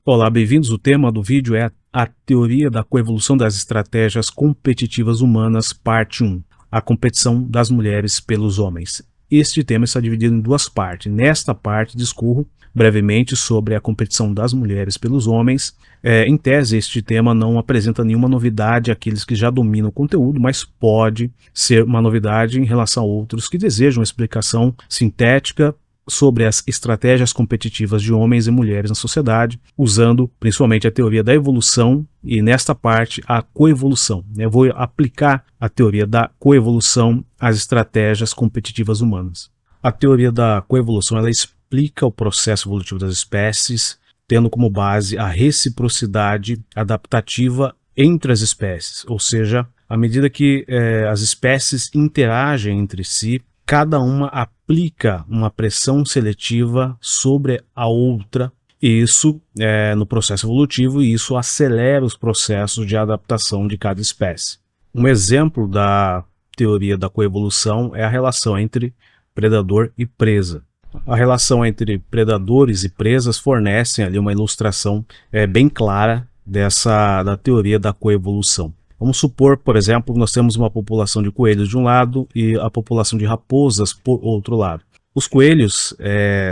Olá, bem-vindos. O tema do vídeo é a teoria da coevolução das estratégias competitivas humanas, parte 1, a competição das mulheres pelos homens. Este tema está dividido em duas partes. Nesta parte, discorro brevemente sobre a competição das mulheres pelos homens. Em tese, este tema não apresenta nenhuma novidade àqueles que já dominam o conteúdo, mas pode ser uma novidade em relação a outros que desejam uma explicação sintética sobre as estratégias competitivas de homens e mulheres na sociedade, usando principalmente a teoria da evolução e, nesta parte, a coevolução. Eu vou aplicar a teoria da coevolução às estratégias competitivas humanas. A teoria da coevolução ela explica o processo evolutivo das espécies, tendo como base a reciprocidade adaptativa entre as espécies, ou seja, à medida que as espécies interagem entre si, cada uma aplica uma pressão seletiva sobre a outra, e isso no processo evolutivo, e isso acelera os processos de adaptação de cada espécie. Um exemplo da teoria da coevolução é a relação entre predador e presa. A relação entre predadores e presas fornecem ali uma ilustração bem clara da teoria da coevolução. Vamos supor, por exemplo, que nós temos uma população de coelhos de um lado e a população de raposas por outro lado. Os coelhos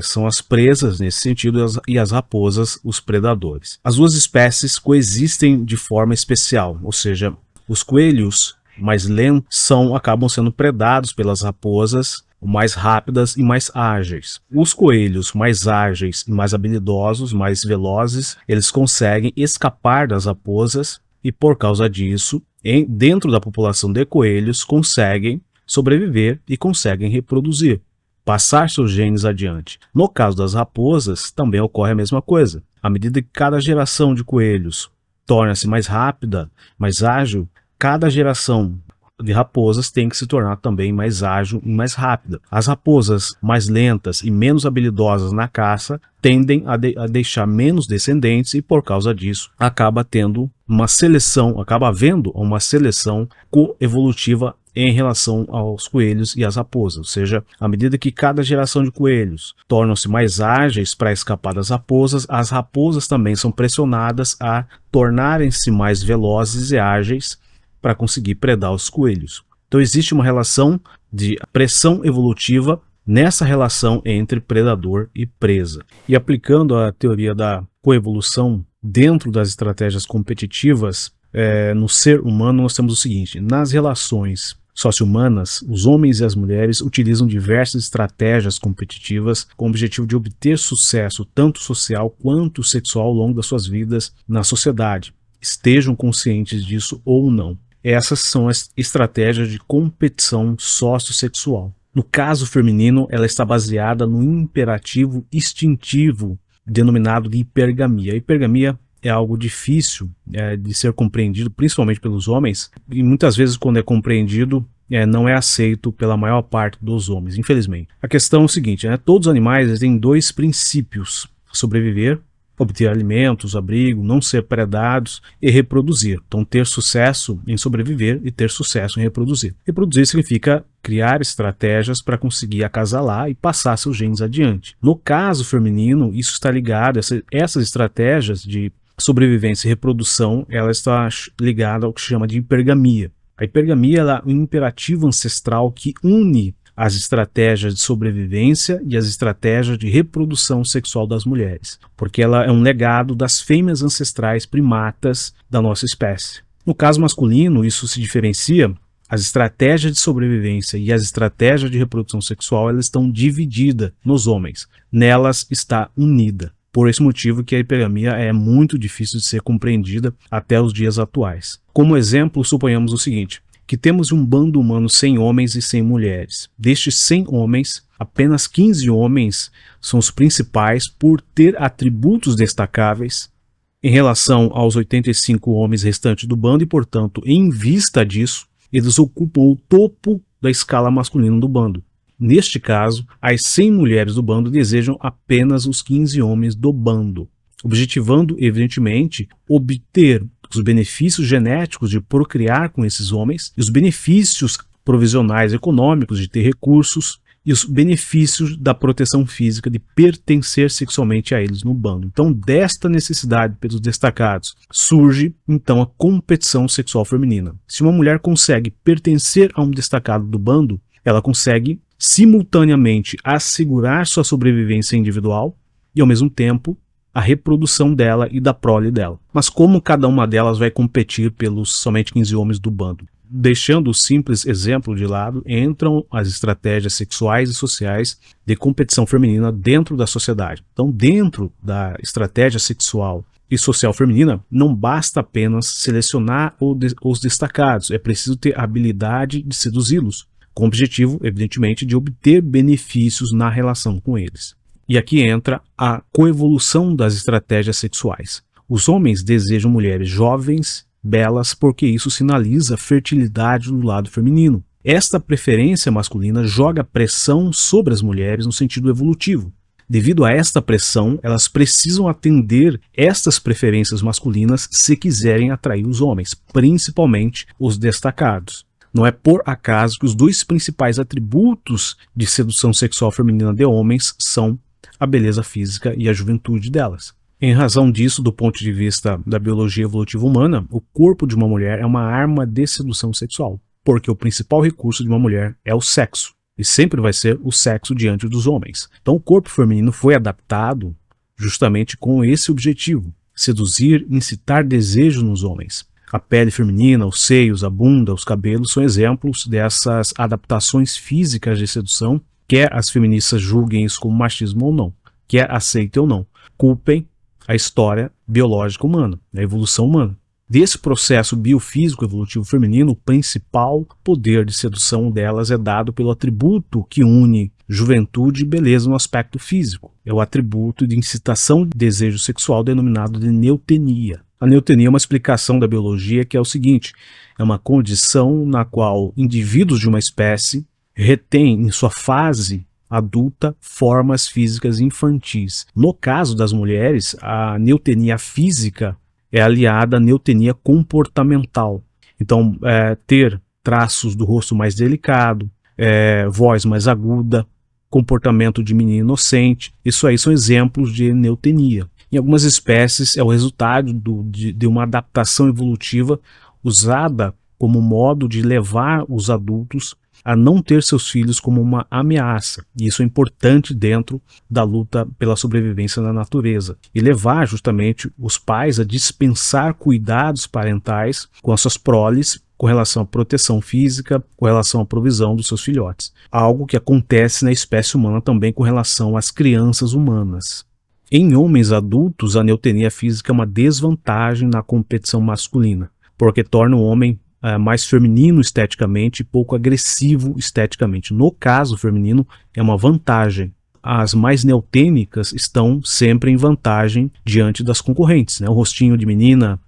são as presas nesse sentido e as raposas os predadores. As duas espécies coexistem de forma especial, ou seja, os coelhos mais lentos acabam sendo predados pelas raposas mais rápidas e mais ágeis. Os coelhos mais ágeis e mais habilidosos, mais velozes, eles conseguem escapar das raposas e, por causa disso, dentro da população de coelhos, conseguem sobreviver e conseguem reproduzir, passar seus genes adiante. No caso das raposas, também ocorre a mesma coisa. À medida que cada geração de coelhos torna-se mais rápida, mais ágil, cada geração de raposas tem que se tornar também mais ágil e mais rápida. As raposas mais lentas e menos habilidosas na caça tendem a deixar menos descendentes e, por causa disso, acaba havendo uma seleção coevolutiva em relação aos coelhos e às raposas. Ou seja, à medida que cada geração de coelhos tornam-se mais ágeis para escapar das raposas, as raposas também são pressionadas a tornarem-se mais velozes e ágeis para conseguir predar os coelhos. Então existe uma relação de pressão evolutiva nessa relação entre predador e presa. E aplicando a teoria da coevolução dentro das estratégias competitivas, no ser humano nós temos o seguinte: nas relações socio-humanas, os homens e as mulheres utilizam diversas estratégias competitivas com o objetivo de obter sucesso tanto social quanto sexual ao longo das suas vidas na sociedade, estejam conscientes disso ou não. Essas são as estratégias de competição sociossexual. No caso feminino, ela está baseada no imperativo instintivo denominado de hipergamia. A hipergamia é algo difícil de ser compreendido, principalmente pelos homens, e muitas vezes quando é compreendido, não é aceito pela maior parte dos homens, infelizmente. A questão é o seguinte, todos os animais têm dois princípios: sobreviver, obter alimentos, abrigo, não ser predados e reproduzir. Então, ter sucesso em sobreviver e ter sucesso em reproduzir. Reproduzir significa criar estratégias para conseguir acasalar e passar seus genes adiante. No caso feminino, isso está ligado, essas estratégias de sobrevivência e reprodução, ela está ligada ao que se chama de hipergamia. A hipergamia é um imperativo ancestral que une as estratégias de sobrevivência e as estratégias de reprodução sexual das mulheres, porque ela é um legado das fêmeas ancestrais primatas da nossa espécie. No caso masculino, isso se diferencia: as estratégias de sobrevivência e as estratégias de reprodução sexual, elas estão divididas nos homens, nelas está unida. Por esse motivo que a hipergamia é muito difícil de ser compreendida até os dias atuais. Como exemplo, suponhamos o seguinte: que temos um bando humano sem homens e sem mulheres. Destes 100 homens, apenas 15 homens são os principais por ter atributos destacáveis em relação aos 85 homens restantes do bando e, portanto, em vista disso, eles ocupam o topo da escala masculina do bando. Neste caso, as 100 mulheres do bando desejam apenas os 15 homens do bando, objetivando, evidentemente, obter os benefícios genéticos de procriar com esses homens e os benefícios provisionais econômicos de ter recursos e os benefícios da proteção física de pertencer sexualmente a eles no bando. Então, desta necessidade pelos destacados, surge então a competição sexual feminina. Se uma mulher consegue pertencer a um destacado do bando, ela consegue simultaneamente assegurar sua sobrevivência individual e, ao mesmo tempo, a reprodução dela e da prole dela. Mas como cada uma delas vai competir pelos somente 15 homens do bando? Deixando o simples exemplo de lado, entram as estratégias sexuais e sociais de competição feminina dentro da sociedade. Então, dentro da estratégia sexual e social feminina, não basta apenas selecionar os destacados, é preciso ter a habilidade de seduzi-los, com o objetivo, evidentemente, de obter benefícios na relação com eles. E aqui entra a coevolução das estratégias sexuais. Os homens desejam mulheres jovens, belas, porque isso sinaliza fertilidade do lado feminino. Esta preferência masculina joga pressão sobre as mulheres no sentido evolutivo. Devido a esta pressão, elas precisam atender estas preferências masculinas se quiserem atrair os homens, principalmente os destacados. Não é por acaso que os dois principais atributos de sedução sexual feminina de homens são a beleza física e a juventude delas. Em razão disso, do ponto de vista da biologia evolutiva humana, o corpo de uma mulher é uma arma de sedução sexual, porque o principal recurso de uma mulher é o sexo, e sempre vai ser o sexo diante dos homens. Então o corpo feminino foi adaptado justamente com esse objetivo, seduzir, incitar desejo nos homens. A pele feminina, os seios, a bunda, os cabelos são exemplos dessas adaptações físicas de sedução, quer as feministas julguem isso como machismo ou não, quer aceitem ou não, culpem a história biológica humana, a evolução humana. Desse processo biofísico evolutivo feminino, o principal poder de sedução delas é dado pelo atributo que une juventude e beleza no aspecto físico. É o atributo de incitação de desejo sexual denominado de neotenia. A neotenia é uma explicação da biologia que é o seguinte: é uma condição na qual indivíduos de uma espécie retêm em sua fase adulta formas físicas infantis. No caso das mulheres, a neotenia física é aliada à neotenia comportamental. Então, ter traços do rosto mais delicado, voz mais aguda, comportamento de menino inocente, isso aí são exemplos de neotenia. Em algumas espécies é o resultado de uma adaptação evolutiva usada como modo de levar os adultos a não ter seus filhos como uma ameaça. E isso é importante dentro da luta pela sobrevivência na natureza. E levar justamente os pais a dispensar cuidados parentais com as suas proles com relação à proteção física, com relação à provisão dos seus filhotes. Algo que acontece na espécie humana também com relação às crianças humanas. Em homens adultos, a neotenia física é uma desvantagem na competição masculina, porque torna o homem mais feminino esteticamente e pouco agressivo esteticamente. No caso feminino, é uma vantagem. As mais neotênicas estão sempre em vantagem diante das concorrentes, né? O rostinho de menina,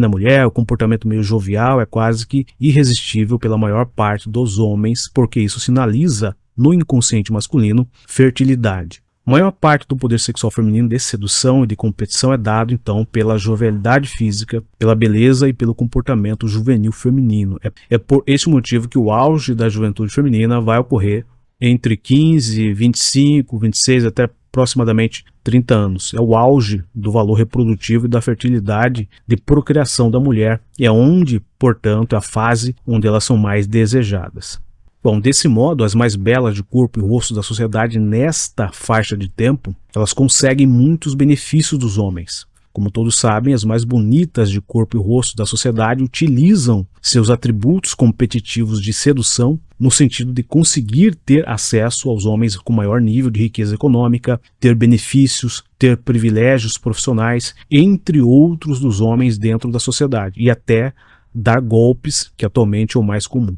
mulher, o comportamento meio jovial é quase que irresistível pela maior parte dos homens, porque isso sinaliza no inconsciente masculino fertilidade. A maior parte do poder sexual feminino de sedução e de competição é dado, então, pela jovialidade física, pela beleza e pelo comportamento juvenil feminino. É por esse motivo que o auge da juventude feminina vai ocorrer entre 15, 25, 26 até aproximadamente 30 anos. É o auge do valor reprodutivo e da fertilidade de procriação da mulher e é onde, portanto, é a fase onde elas são mais desejadas. Bom, desse modo, as mais belas de corpo e rosto da sociedade nesta faixa de tempo, elas conseguem muitos benefícios dos homens. Como todos sabem, as mais bonitas de corpo e rosto da sociedade utilizam seus atributos competitivos de sedução no sentido de conseguir ter acesso aos homens com maior nível de riqueza econômica, ter benefícios, ter privilégios profissionais, entre outros dos homens dentro da sociedade, e até dar golpes, que atualmente é o mais comum.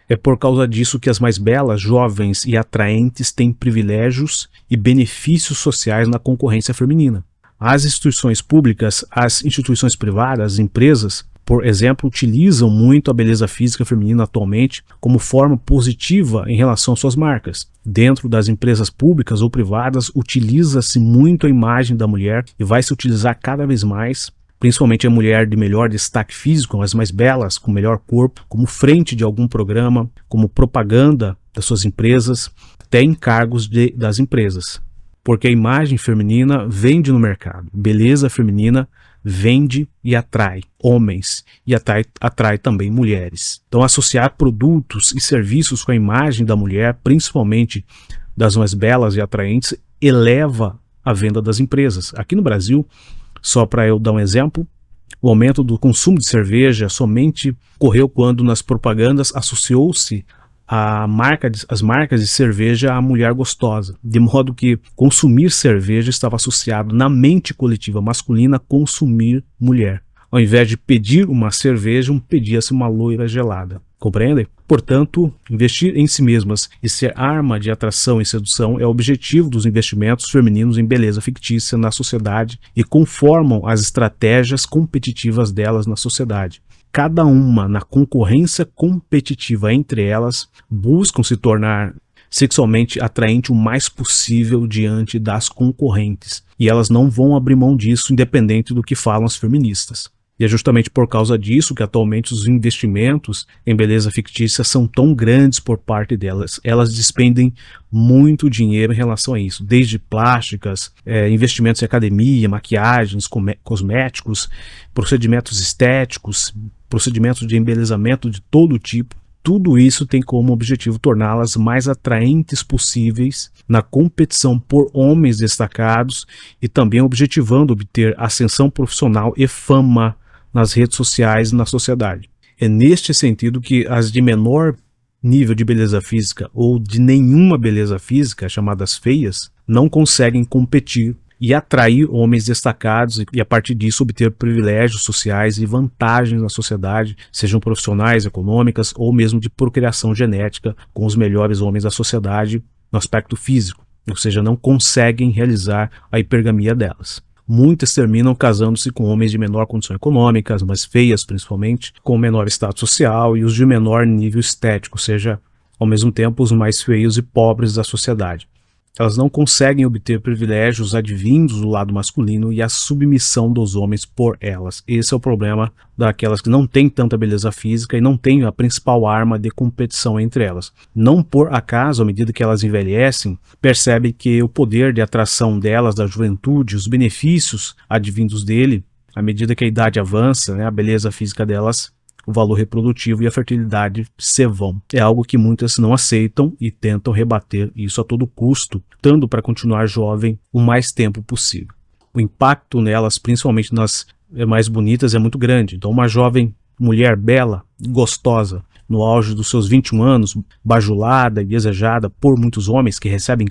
É por causa disso que as mais belas, jovens e atraentes têm privilégios e benefícios sociais na concorrência feminina. As instituições públicas, as instituições privadas, as empresas, por exemplo, utilizam muito a beleza física feminina atualmente como forma positiva em relação às suas marcas. Dentro das empresas públicas ou privadas, utiliza-se muito a imagem da mulher e vai se utilizar cada vez mais, principalmente a mulher de melhor destaque físico, as mais belas, com melhor corpo, como frente de algum programa, como propaganda das suas empresas. até em cargos das empresas. Porque a imagem feminina vende no mercado. Beleza feminina vende e atrai homens e atrai também mulheres. Então, associar produtos e serviços com a imagem da mulher, principalmente das mais belas e atraentes, eleva a venda das empresas. Aqui no Brasil, só para eu dar um exemplo, o aumento do consumo de cerveja somente ocorreu quando nas propagandas associou-se as marcas de cerveja à mulher gostosa, de modo que consumir cerveja estava associado na mente coletiva masculina a consumir mulher. Ao invés de pedir uma cerveja, pedia-se uma loira gelada. Compreendem? Portanto, investir em si mesmas e ser arma de atração e sedução é o objetivo dos investimentos femininos em beleza fictícia na sociedade e conformam as estratégias competitivas delas na sociedade. Cada uma, na concorrência competitiva entre elas, buscam se tornar sexualmente atraente o mais possível diante das concorrentes. E elas não vão abrir mão disso, independente do que falam as feministas. E é justamente por causa disso que atualmente os investimentos em beleza fictícia são tão grandes por parte delas. Elas despendem muito dinheiro em relação a isso, desde plásticas, investimentos em academia, maquiagens, cosméticos, procedimentos estéticos, procedimentos de embelezamento de todo tipo. Tudo isso tem como objetivo torná-las mais atraentes possíveis na competição por homens destacados e também objetivando obter ascensão profissional e fama nas redes sociais e na sociedade. É neste sentido que as de menor nível de beleza física ou de nenhuma beleza física, chamadas feias, não conseguem competir e atrair homens destacados e a partir disso obter privilégios sociais e vantagens na sociedade, sejam profissionais, econômicas ou mesmo de procriação genética com os melhores homens da sociedade no aspecto físico, ou seja, não conseguem realizar a hipergamia delas. Muitas terminam casando-se com homens de menor condição econômica, as mais feias principalmente, com menor status social e os de menor nível estético, ou seja, ao mesmo tempo os mais feios e pobres da sociedade. Elas não conseguem obter privilégios advindos do lado masculino e a submissão dos homens por elas. Esse é o problema daquelas que não têm tanta beleza física e não têm a principal arma de competição entre elas. Não por acaso, à medida que elas envelhecem, percebem que o poder de atração delas, da juventude, os benefícios advindos dele, à medida que a idade avança, a beleza física delas, o valor reprodutivo e a fertilidade se vão. É algo que muitas não aceitam e tentam rebater isso a todo custo, lutando para continuar jovem o mais tempo possível. O impacto nelas, principalmente nas mais bonitas, é muito grande. Então uma jovem mulher bela, gostosa, no auge dos seus 21 anos, bajulada e desejada por muitos homens, que recebe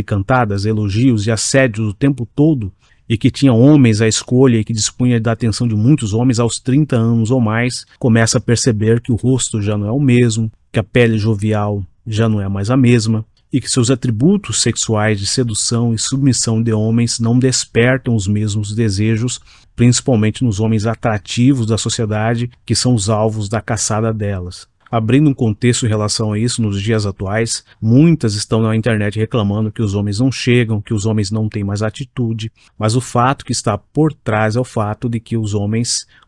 cantadas, elogios e assédios o tempo todo, e que tinha homens à escolha e que dispunha da atenção de muitos homens aos 30 anos ou mais, começa a perceber que o rosto já não é o mesmo, que a pele jovial já não é mais a mesma, e que seus atributos sexuais de sedução e submissão de homens não despertam os mesmos desejos, principalmente nos homens atrativos da sociedade, que são os alvos da caçada delas. Abrindo um contexto em relação a isso nos dias atuais, muitas estão na internet reclamando que os homens não chegam, que os homens não têm mais atitude, mas o fato que está por trás é o fato de que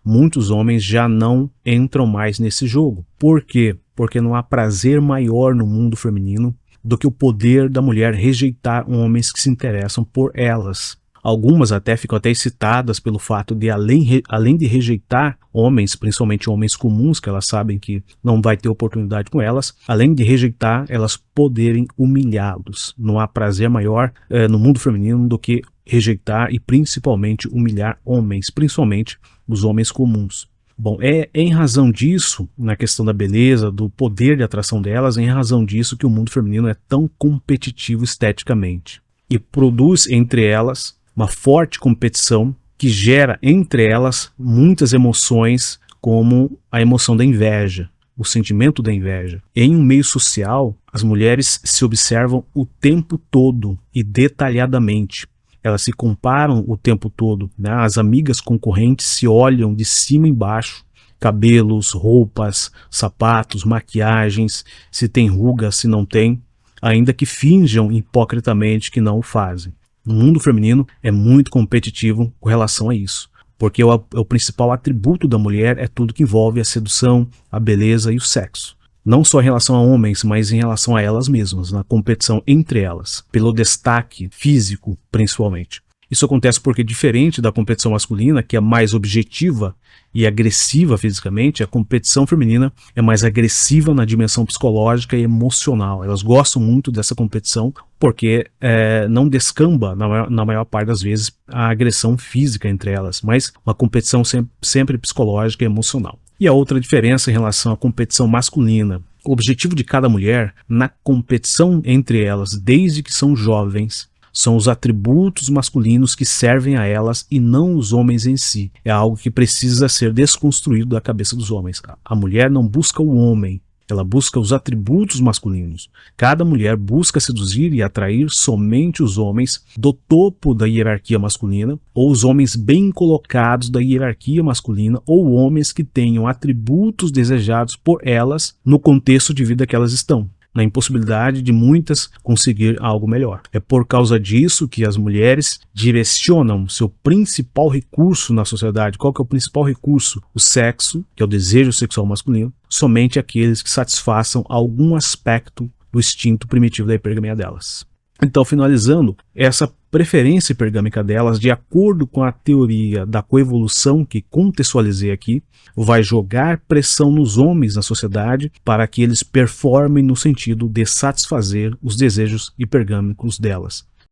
muitos homens já não entram mais nesse jogo. Por quê? Porque não há prazer maior no mundo feminino do que o poder da mulher rejeitar homens que se interessam por elas. Algumas até ficam excitadas pelo fato de, além de rejeitar homens, principalmente homens comuns, que elas sabem que não vai ter oportunidade com elas, além de rejeitar, elas poderem humilhá-los. Não há prazer maior no mundo feminino do que rejeitar e principalmente humilhar homens, principalmente os homens comuns. Bom, é em razão disso, na questão da beleza, do poder de atração delas, é em razão disso que o mundo feminino é tão competitivo esteticamente e produz entre elas uma forte competição que gera entre elas muitas emoções, como a emoção da inveja, o sentimento da inveja. Em um meio social, as mulheres se observam o tempo todo e detalhadamente. Elas se comparam o tempo todo, As amigas concorrentes se olham de cima e embaixo, cabelos, roupas, sapatos, maquiagens, se tem ruga, se não tem, ainda que finjam hipocritamente que não o fazem. O mundo feminino é muito competitivo com relação a isso, porque o principal atributo da mulher é tudo que envolve a sedução, a beleza e o sexo. não só em relação a homens, mas em relação a elas mesmas, na competição entre elas, pelo destaque físico, principalmente. Isso acontece porque, diferente da competição masculina, que é mais objetiva e agressiva fisicamente, a competição feminina é mais agressiva na dimensão psicológica e emocional. Elas gostam muito dessa competição porque não descamba, na maior parte das vezes, a agressão física entre elas, mas uma competição sempre psicológica e emocional. E a outra diferença em relação à competição masculina: o objetivo de cada mulher na competição entre elas, desde que são jovens, são os atributos masculinos que servem a elas e não os homens em si. É algo que precisa ser desconstruído da cabeça dos homens. A mulher não busca o homem, ela busca os atributos masculinos. Cada mulher busca seduzir e atrair somente os homens do topo da hierarquia masculina, ou os homens bem colocados da hierarquia masculina, ou homens que tenham atributos desejados por elas no contexto de vida que elas estão, na impossibilidade de muitas conseguir algo melhor. É por causa disso que as mulheres direcionam seu principal recurso na sociedade. Qual que é o principal recurso? O sexo, que é o desejo sexual masculino, somente aqueles que satisfaçam algum aspecto do instinto primitivo da hipergamia delas. Então, finalizando, essa preferência hipergâmica delas, de acordo com a teoria da coevolução que contextualizei aqui, vai jogar pressão nos homens na sociedade para que eles performem no sentido de satisfazer os desejos hipergâmicos delas.